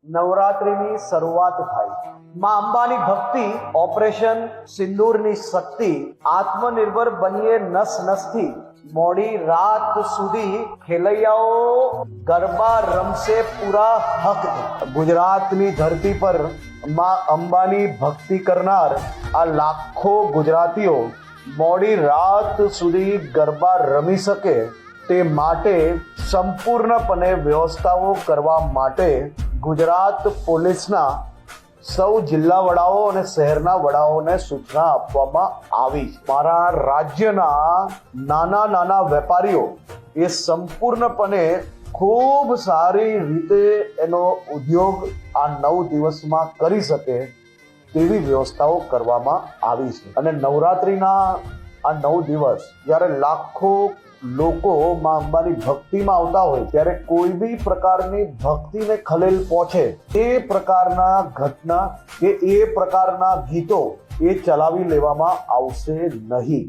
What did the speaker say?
નવરાત્રિની શરૂઆત થાય. માં અંબાની ભક્તિ, ઓપરેશન સિંદૂરની શક્તિ, આત્મનિર્ભર બનીએ નસ નસથી, મોડી રાત સુધી ખેલૈયાઓ ગરબા રમશે પૂરા હકથી. ગુજરાતની ધરતી પર માં અંબાની ભક્તિ કરનાર આ લાખો ગુજરાતીઓ મોડી રાત સુધી ગરબા રમી શકે તે માટે સંપૂર્ણપણે વ્યવસ્થાઓ કરવા માટે ગુજરાત પોલીસના સૌ જિલ્લા વડાઓ અને શહેરના વડાઓને સૂચના આપવામાં આવી છે. મારા રાજ્યના નાના વેપારીઓ એ સંપૂર્ણપણે ખૂબ સારી રીતે એનો ઉદ્યોગ આ 9 દિવસમાં કરી શકે તેવી વ્યવસ્થાઓ કરવામાં આવી છે. અને નવરાત્રિના આ 9 દિવસ જ્યારે લાખો લોકો માં અંબાની ભક્તિમાં આવતા હોય ત્યારે કોઈ બી પ્રકારની ભક્તિને ખલેલ પહોંચે એ પ્રકારના ઘટના કે એ પ્રકારના ગીતો એ ચલાવી લેવામાં આવશે નહીં.